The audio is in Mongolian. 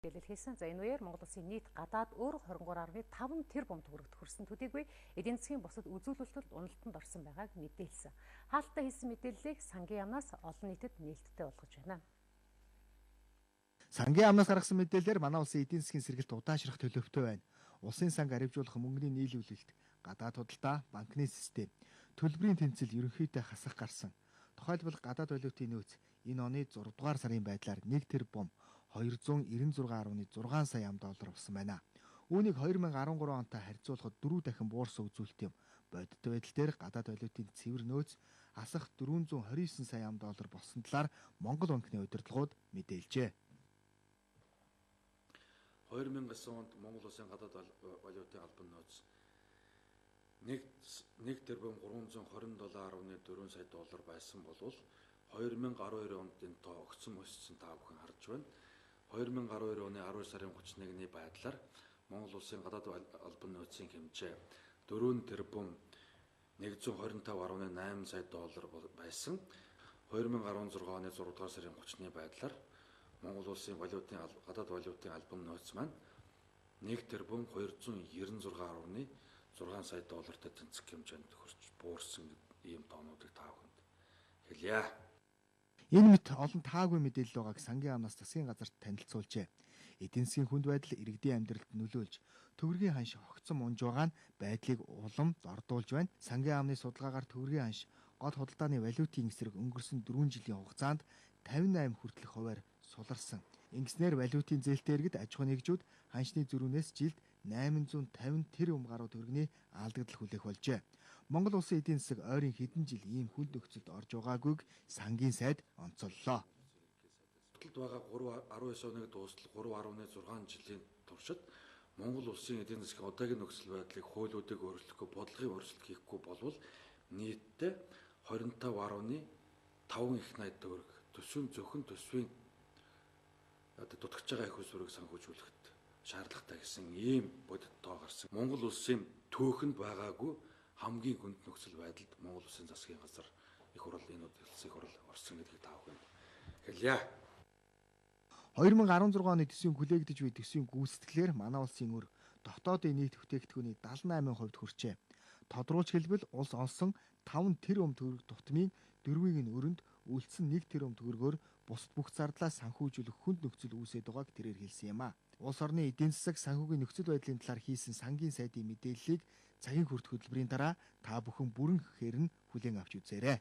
Хэлэл хийсэн. За энэ үеэр Монгол Улсын нийт гадаад өр 23.5 тэрбум төгрөгт хүрсэн төдийгүй эдийн засгийн бусад үзүүлэлтүүд уналтанд орсон байгааг мэдээлсэн. Хаалттай хийсэн мэдээллийг сангийн яамнаас олон нийтэд нээлттэй болгож байна. Сангийн яамнаас гаргасан мэдээлэлээр манай улсын эдийн засгийн сэргэлт удаашрах төлөвтэй байна. Улсын санг аривжуулах мөнгөний нийлүүлэлт, гадаад худалдаа, банкны систем, төлбөрийн тэнцэл ерөнхийдөө хасах гарсан. Тухайлбал гадаад валютын нөөц энэ оны 6 дугаар сарын байдлаар 1 тэрбум 296.6 сая ам.доллар болсон байна. Үүнийг 2013 онтой харьцуулахад 4 дахин буурсан үзүүлэлт юм. Бодит байдал дээр гадаад валютын цэвэр нөөц асах 429 сая ам.доллар болсон талаар Монгол банкны удирдлагууд мэдээлжээ. 2009 онд Монгол Улсын гадаад валютын албан нөөц 1 тэрбум 327.4 сая доллар байсан болвол 2012 онд энэ тоо огцом өссөн та бүхэн харж байна. 2012 оны 10 сарын 31-ний байдлаар Монгол Улсын гадаад албан нөөцийн хэмжээ 4 тэрбум 125.8 сая доллар байсан. 2016 оны 6 дугаар сарын 30-ны байдлаар Монгол Улсын гадаад валютын албан нөөц маань 1 тэрбум 296.6 сая доллартай тэнцэх хэмжээнд хүрч буурсан ийм тоонуудыг та бүхэнд хэлье. Энэ мэт олон таагүй мэдээлэл байгааг сангийн яамнаас засгийн газарт танилцуулжээ. Эдийн засгийн хүнд байдал иргэдийн амьдралд нөлөөлж, төгрөгийн ханш огцом унж байгаа нь байдлыг улам зордуулж байна. Сангийн яамны судалгаагаар төгрөгийн ханш гол худалдааны валютын эсрэг өнгөрсөн 4 жилийн хугацаанд 58 хүртэлх хувиар суларсан. Ингэснээр валютын зээлтэй иргэд аж ахуй нэгжүүд ханшны зөрүүнээс жилд 850 тэрбум гаруй төгрөгийн алдагдал хүлээх болжээ. Монгол улсын эдийн засаг ойрын хэдэн жил ийм хүнд нөхцөлд орж байгаагүйг сангийн сайд онцоллоо. Хөдөлд байгаа 19 оны дуустал 3.6 жилийн туршид Монгол улсын эдийн засгийн одоогийн нөхцөл байдлыг хуулиудыг өөрчлөхгүй, бодлогын өөрчлөлт хийхгүй болвол нийтдээ 25.5 их найд төгрөг зөвхөн төсвийн дутагч байгаа их усурыг санхүүжүүлэхэд шаардлагатай гэсэн ийм бодит тоо гарсан. Монгол улсын төөхөнд байгаагүй хамгийн хүнд нөхцөл байдалд Монгол Улсын засгийн газар их хурал энэ удирдлагын их хурал орсон гэдгийг та бүхэнд хэлье. 2016 оны төсвийн хүлээгдэж буй төсвийн гүйцэтгэлээр манай улсын өр дотоодын нийт бүтээгдэхүүний 78% хүрчээ. Тодруулж хэлбэл улс олсон 5 тэрбум төгрөг тутмын 4-ийг нь өрөнд үлдсэн 1 тэрбум төгрөгөөр бусад бүх зардлаа санхүүжүүлэх хүнд нөхцөл үүсээд байгааг тэрээр хэлсэн юм а. Улс орны эдийн засаг санхүүгийн нөхцөл байдлын талаар хийсэн сангийн сайдын мэдээллийг цагийн хүрт хөтөлбөрийн дараа та бүхэн бүрэн гэхээр нь хүлээн авч үзээрэй.